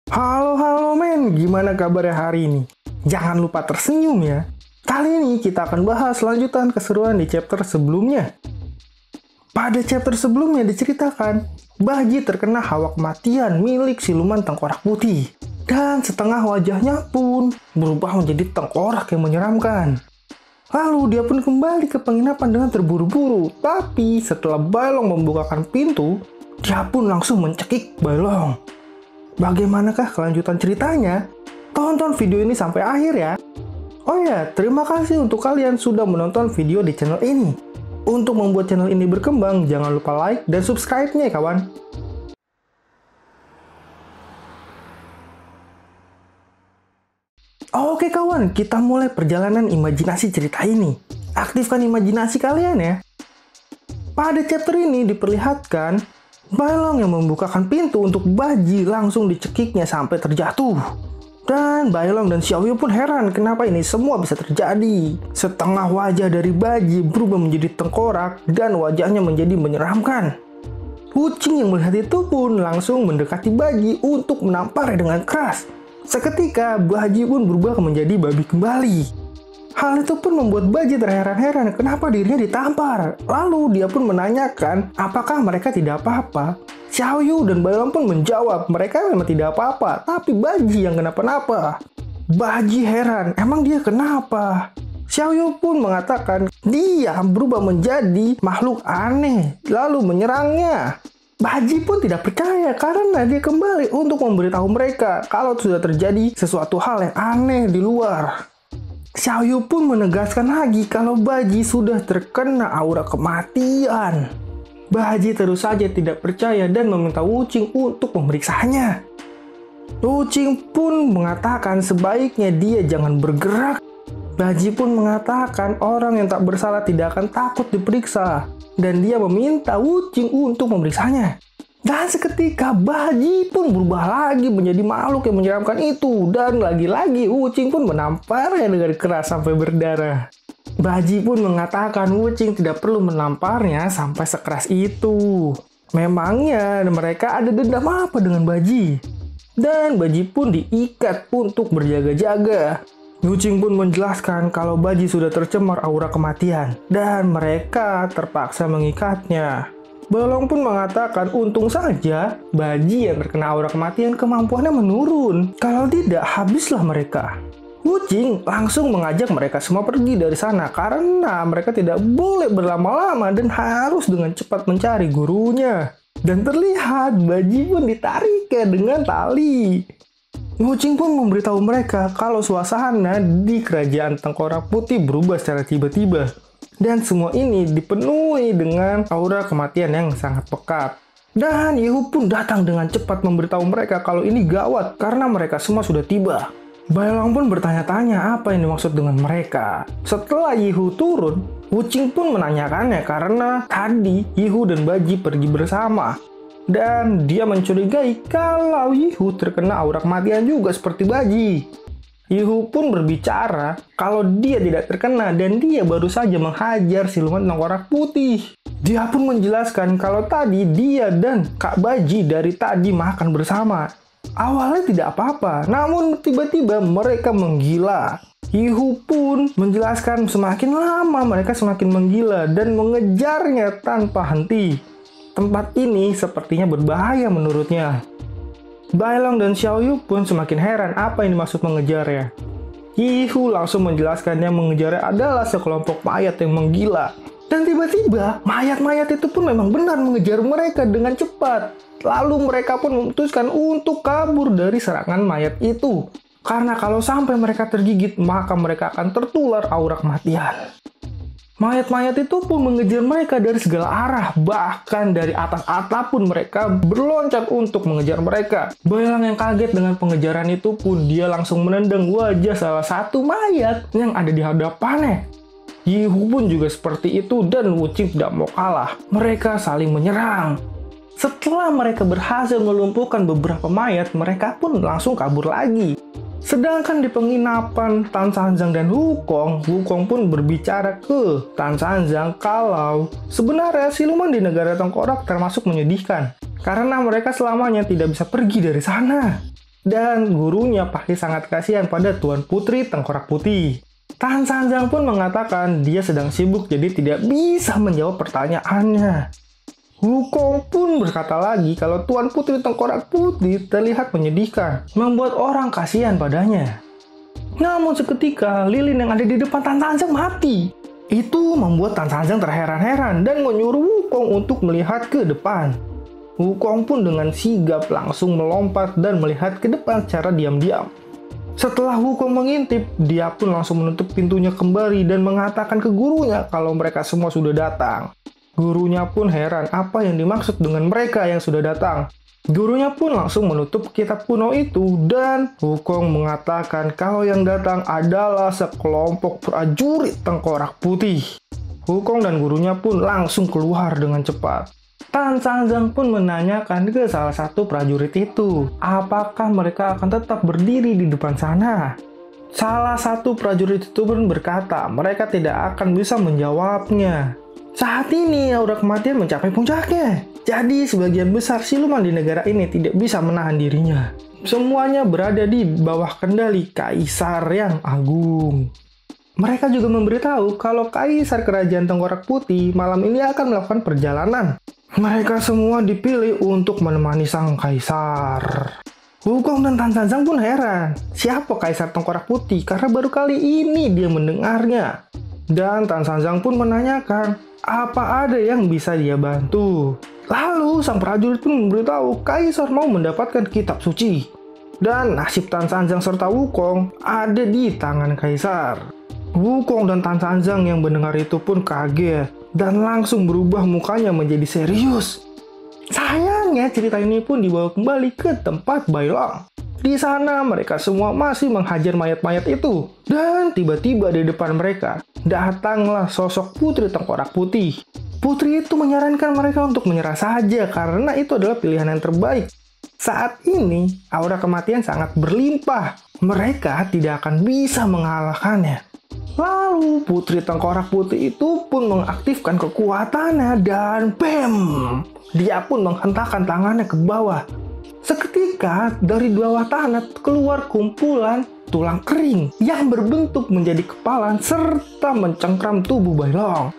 Halo men, gimana kabarnya hari ini? Jangan lupa tersenyum ya. Kali ini kita akan bahas lanjutan keseruan di chapter sebelumnya. Pada chapter sebelumnya diceritakan, Baji terkena hawa kematian milik siluman tengkorak putih. Dan setengah wajahnya pun berubah menjadi tengkorak yang menyeramkan. Lalu dia pun kembali ke penginapan dengan terburu-buru. Tapi setelah Bailong membukakan pintu, dia pun langsung mencekik Bailong. Bagaimanakah kelanjutan ceritanya? Tonton video ini sampai akhir ya. Oh ya, terima kasih untuk kalian sudah menonton video di channel ini. Untuk membuat channel ini berkembang, jangan lupa like dan subscribe-nya ya kawan. Oke kawan, kita mulai perjalanan imajinasi cerita ini. Aktifkan imajinasi kalian ya. Pada chapter ini diperlihatkan Bailong yang membukakan pintu untuk Baji langsung dicekiknya sampai terjatuh. Dan Bailong dan Xiaoyu pun heran kenapa ini semua bisa terjadi. Setengah wajah dari Baji berubah menjadi tengkorak dan wajahnya menjadi menyeramkan. Kucing yang melihat itu pun langsung mendekati Baji untuk menamparnya dengan keras. Seketika Baji pun berubah menjadi babi kembali. Hal itu pun membuat Baji terheran-heran kenapa dirinya ditampar. Lalu dia pun menanyakan apakah mereka tidak apa-apa. Xiaoyu dan Bailong pun menjawab mereka memang tidak apa-apa, tapi Baji yang kenapa-napa. Baji heran, emang dia kenapa? Xiaoyu pun mengatakan dia berubah menjadi makhluk aneh lalu menyerangnya. Baji pun tidak percaya karena dia kembali untuk memberitahu mereka kalau sudah terjadi sesuatu hal yang aneh di luar. Xiaoyu pun menegaskan lagi kalau Baji sudah terkena aura kematian. Baji terus saja tidak percaya dan meminta Wuqing untuk memeriksanya. Wuqing pun mengatakan sebaiknya dia jangan bergerak. Baji pun mengatakan orang yang tak bersalah tidak akan takut diperiksa. Dan dia meminta Wuqing untuk memeriksanya. Dan seketika Baji pun berubah lagi menjadi makhluk yang menyeramkan itu. Dan lagi-lagi Wuqing pun menamparnya dengan keras sampai berdarah. Baji pun mengatakan Wuqing tidak perlu menamparnya sampai sekeras itu. Memangnya mereka ada dendam apa dengan Baji? Dan Baji pun diikat untuk berjaga-jaga. Wuqing pun menjelaskan kalau Baji sudah tercemar aura kematian. Dan mereka terpaksa mengikatnya. Bailong pun mengatakan untung saja Baji yang terkena aura kematian kemampuannya menurun. Kalau tidak, habislah mereka. Wuqing langsung mengajak mereka semua pergi dari sana karena mereka tidak boleh berlama-lama dan harus dengan cepat mencari gurunya. Dan terlihat Baji pun ditariknya dengan tali. Wuqing pun memberitahu mereka kalau suasana di kerajaan Tengkorak Putih berubah secara tiba-tiba. Dan semua ini dipenuhi dengan aura kematian yang sangat pekat. Dan Yehu pun datang dengan cepat memberitahu mereka kalau ini gawat karena mereka semua sudah tiba. Bailong pun bertanya-tanya apa yang dimaksud dengan mereka. Setelah Yehu turun, Wuqing pun menanyakannya karena tadi Yehu dan Baji pergi bersama. Dan dia mencurigai kalau Yehu terkena aura kematian juga seperti Baji. Yehu pun berbicara kalau dia tidak terkena dan dia baru saja menghajar siluman tengkorak putih. Dia pun menjelaskan kalau tadi dia dan Kak Baji dari tadi makan bersama. Awalnya tidak apa-apa, namun tiba-tiba mereka menggila. Yehu pun menjelaskan semakin lama mereka semakin menggila dan mengejarnya tanpa henti. Tempat ini sepertinya berbahaya menurutnya. Bailong dan Xiaoyu pun semakin heran apa yang dimaksud mengejarnya. Yehu langsung menjelaskan yang mengejarnya adalah sekelompok mayat yang menggila. Dan tiba-tiba mayat-mayat itu pun memang benar mengejar mereka dengan cepat. Lalu mereka pun memutuskan untuk kabur dari serangan mayat itu. Karena kalau sampai mereka tergigit maka mereka akan tertular aura kematian. Mayat-mayat itu pun mengejar mereka dari segala arah, bahkan dari atas atap pun mereka berloncat untuk mengejar mereka. Bailong yang kaget dengan pengejaran itu pun dia langsung menendang wajah salah satu mayat yang ada di hadapannya. Yehu pun juga seperti itu dan Wuqing tidak mau kalah. Mereka saling menyerang. Setelah mereka berhasil melumpuhkan beberapa mayat, mereka pun langsung kabur lagi. Sedangkan di penginapan Tan Sanzang dan Wukong pun berbicara ke Tan Sanzang kalau sebenarnya siluman di negara Tengkorak termasuk menyedihkan karena mereka selamanya tidak bisa pergi dari sana. Dan gurunya pasti sangat kasihan pada Tuan Putri Tengkorak Putih. Tan Sanjang pun mengatakan dia sedang sibuk jadi tidak bisa menjawab pertanyaannya. Wukong pun berkata lagi kalau Tuan Putri Tengkorak Putih terlihat menyedihkan, membuat orang kasihan padanya. Namun seketika lilin yang ada di depan Tan Sanjang mati. Itu membuat Tan Sanjang terheran-heran dan menyuruh Wukong untuk melihat ke depan. Wukong pun dengan sigap langsung melompat dan melihat ke depan secara diam-diam. Setelah Wukong mengintip, dia pun langsung menutup pintunya kembali dan mengatakan ke gurunya kalau mereka semua sudah datang. Gurunya pun heran apa yang dimaksud dengan mereka yang sudah datang. Gurunya pun langsung menutup kitab kuno itu dan Wukong mengatakan kalau yang datang adalah sekelompok prajurit Tengkorak Putih. Wukong dan gurunya pun langsung keluar dengan cepat. Tan Sanjang pun menanyakan ke salah satu prajurit itu, apakah mereka akan tetap berdiri di depan sana? Salah satu prajurit itu pun berkata mereka tidak akan bisa menjawabnya. Saat ini aura kematian mencapai puncaknya. Jadi sebagian besar siluman di negara ini tidak bisa menahan dirinya. Semuanya berada di bawah kendali Kaisar yang agung. Mereka juga memberitahu kalau Kaisar Kerajaan Tengkorak Putih malam ini akan melakukan perjalanan. Mereka semua dipilih untuk menemani sang Kaisar. Wukong dan Tan Sanjang pun heran. Siapa Kaisar Tengkorak Putih? Karena baru kali ini dia mendengarnya. Dan Tan Sanjang pun menanyakan, apa ada yang bisa dia bantu? Lalu sang prajurit pun memberitahu Kaisar mau mendapatkan kitab suci. Dan nasib Tan Sanjang serta Wukong ada di tangan Kaisar. Wukong dan Tan Sanjang yang mendengar itu pun kaget dan langsung berubah mukanya menjadi serius. Sayangnya cerita ini pun dibawa kembali ke tempat Bailong. Di sana mereka semua masih menghajar mayat-mayat itu. Dan tiba-tiba di depan mereka datanglah sosok Putri Tengkorak Putih. Putri itu menyarankan mereka untuk menyerah saja karena itu adalah pilihan yang terbaik. Saat ini aura kematian sangat berlimpah. Mereka tidak akan bisa mengalahkannya. Lalu Putri Tengkorak Putih itu pun mengaktifkan kekuatannya dan BAM! Dia pun menghentakkan tangannya ke bawah. Seketika dari bawah tanah keluar kumpulan tulang kering yang berbentuk menjadi kepala serta mencengkram tubuh Bailong.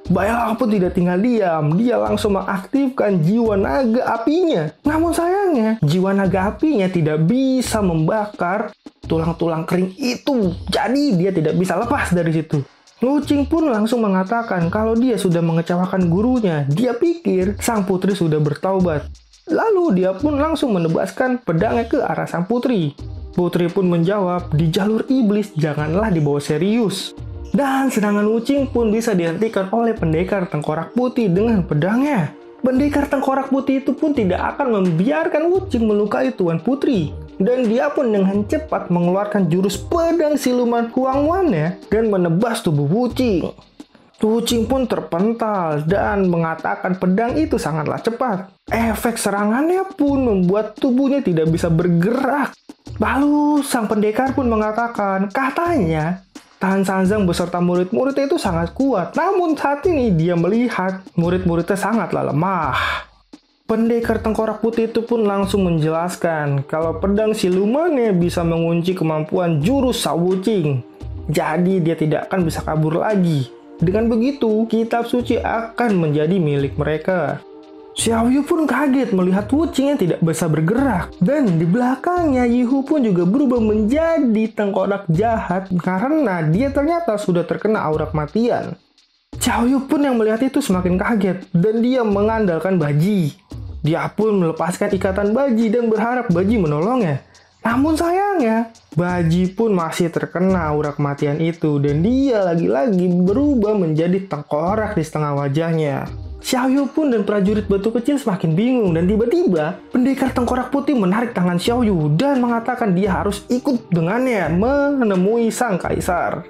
Bailong pun tidak tinggal diam, dia langsung mengaktifkan jiwa naga apinya. Namun sayangnya, jiwa naga apinya tidak bisa membakar tulang-tulang kering itu. Jadi dia tidak bisa lepas dari situ. Wuqing pun langsung mengatakan kalau dia sudah mengecewakan gurunya. Dia pikir sang putri sudah bertaubat. Lalu dia pun langsung menebaskan pedangnya ke arah sang putri. Putri pun menjawab, di jalur iblis janganlah dibawa serius. Dan serangan Wuqing pun bisa dihentikan oleh pendekar Tengkorak Putih dengan pedangnya. Pendekar Tengkorak Putih itu pun tidak akan membiarkan Wuqing melukai Tuan Putri. Dan dia pun dengan cepat mengeluarkan jurus pedang siluman Huangwannya dan menebas tubuh Wuqing. Wuqing pun terpental dan mengatakan pedang itu sangatlah cepat. Efek serangannya pun membuat tubuhnya tidak bisa bergerak. Lalu sang pendekar pun mengatakan, katanya Tan Sanjang beserta murid-muridnya itu sangat kuat. Namun saat ini dia melihat murid-muridnya sangatlah lemah. Pendekar Tengkorak Putih itu pun langsung menjelaskan kalau pedang silumannya bisa mengunci kemampuan jurus Shao Wuqing. Jadi dia tidak akan bisa kabur lagi. Dengan begitu, kitab suci akan menjadi milik mereka. Xiao Yu pun kaget melihat Wuqing yang tidak bisa bergerak. Dan di belakangnya, Yihu pun juga berubah menjadi tengkorak jahat karena dia ternyata sudah terkena aura kematian. Xiao Yu pun yang melihat itu semakin kaget dan dia mengandalkan Baji. Dia pun melepaskan ikatan Baji dan berharap Baji menolongnya. Namun sayangnya, Baji pun masih terkena aura kematian itu dan dia lagi-lagi berubah menjadi tengkorak di setengah wajahnya. Xiao Yu pun dan prajurit batu kecil semakin bingung dan tiba-tiba pendekar Tengkorak Putih menarik tangan Xiao Yu dan mengatakan dia harus ikut dengannya menemui sang kaisar.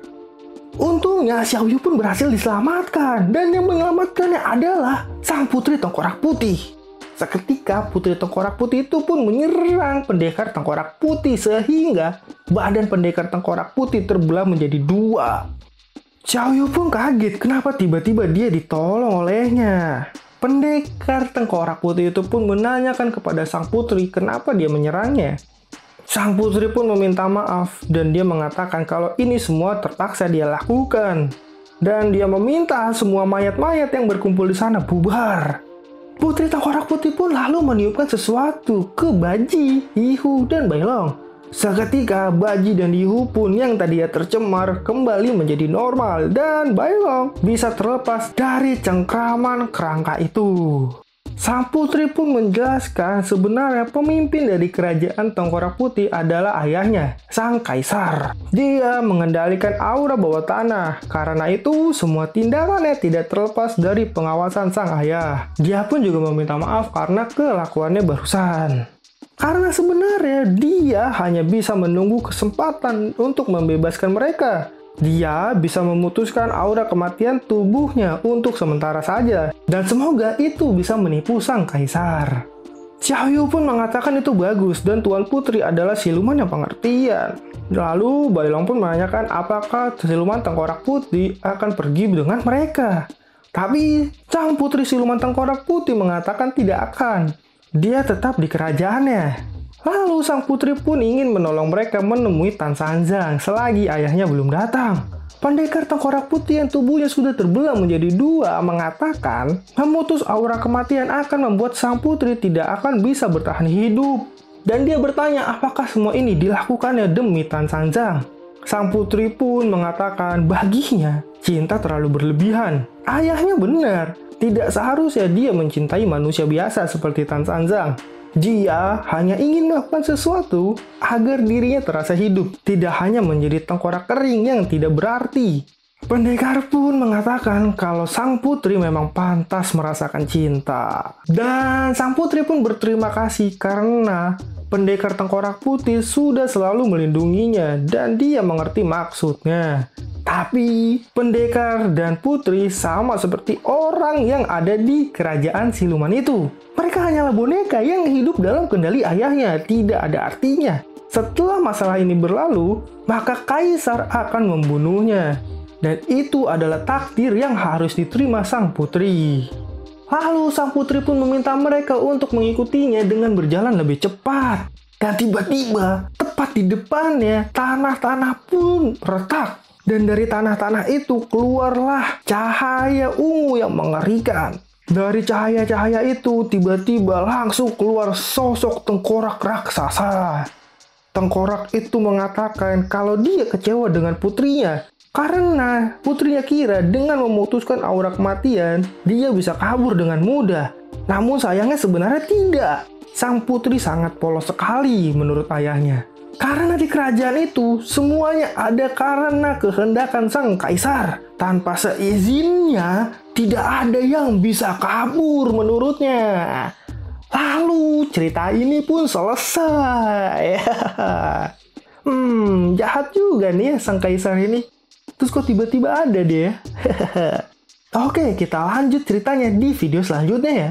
Untungnya Xiao Yu pun berhasil diselamatkan dan yang menyelamatkannya adalah sang putri Tengkorak Putih. Seketika Putri Tengkorak Putih itu pun menyerang pendekar Tengkorak Putih sehingga badan pendekar Tengkorak Putih terbelah menjadi dua. Xiao Yu pun kaget kenapa tiba-tiba dia ditolong olehnya. Pendekar Tengkorak Putih itu pun menanyakan kepada sang putri kenapa dia menyerangnya. Sang putri pun meminta maaf dan dia mengatakan kalau ini semua terpaksa dia lakukan. Dan dia meminta semua mayat-mayat yang berkumpul di sana bubar. Putri Tengkorak Putih pun lalu meniupkan sesuatu ke Baji, Yihu, dan Bailong. Seketika Baji dan Yihu pun yang tadinya tercemar kembali menjadi normal dan Bailong bisa terlepas dari cengkraman kerangka itu. Sang putri pun menjelaskan sebenarnya pemimpin dari kerajaan Tengkorak Putih adalah ayahnya, sang kaisar. Dia mengendalikan aura bawah tanah, karena itu semua tindakannya tidak terlepas dari pengawasan sang ayah. Dia pun juga meminta maaf karena kelakuannya barusan. Karena sebenarnya dia hanya bisa menunggu kesempatan untuk membebaskan mereka. Dia bisa memutuskan aura kematian tubuhnya untuk sementara saja. Dan semoga itu bisa menipu sang kaisar. Xiaoyu pun mengatakan itu bagus dan Tuan Putri adalah siluman yang pengertian. Lalu Bailong pun menanyakan apakah siluman Tengkorak Putih akan pergi dengan mereka. Tapi sang putri siluman Tengkorak Putih mengatakan tidak akan. Dia tetap di kerajaannya. Lalu sang putri pun ingin menolong mereka menemui Tan Sanzang selagi ayahnya belum datang. Pendekar Tengkorak Putih yang tubuhnya sudah terbelah menjadi dua mengatakan memutus aura kematian akan membuat sang putri tidak akan bisa bertahan hidup. Dan dia bertanya apakah semua ini dilakukannya demi Tan Sanzang. Sang putri pun mengatakan baginya cinta terlalu berlebihan. Ayahnya benar, tidak seharusnya dia mencintai manusia biasa seperti Tan Sanzang. Dia hanya ingin melakukan sesuatu agar dirinya terasa hidup, tidak hanya menjadi tengkorak kering yang tidak berarti. Pendekar pun mengatakan kalau sang putri memang pantas merasakan cinta. Dan sang putri pun berterima kasih karena pendekar Tengkorak Putih sudah selalu melindunginya dan dia mengerti maksudnya. Tapi pendekar dan putri sama seperti orang yang ada di kerajaan siluman itu. Mereka hanyalah boneka yang hidup dalam kendali ayahnya, tidak ada artinya. Setelah masalah ini berlalu, maka kaisar akan membunuhnya. Dan itu adalah takdir yang harus diterima sang putri. Lalu sang putri pun meminta mereka untuk mengikutinya dengan berjalan lebih cepat. Dan tiba-tiba, tepat di depannya, tanah-tanah pun retak. Dan dari tanah-tanah itu keluarlah cahaya ungu yang mengerikan. Dari cahaya-cahaya itu tiba-tiba langsung keluar sosok tengkorak raksasa. Tengkorak itu mengatakan kalau dia kecewa dengan putrinya. Karena putrinya kira dengan memutuskan aura kematian, dia bisa kabur dengan mudah. Namun sayangnya sebenarnya tidak. Sang putri sangat polos sekali menurut ayahnya. Karena di kerajaan itu, semuanya ada karena kehendakan sang kaisar. Tanpa seizinnya, tidak ada yang bisa kabur menurutnya. Lalu, cerita ini pun selesai. Jahat juga nih ya sang kaisar ini. Terus kok tiba-tiba ada dia? Oke, kita lanjut ceritanya di video selanjutnya ya.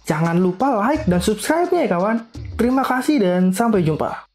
Jangan lupa like dan subscribe-nya ya kawan. Terima kasih dan sampai jumpa.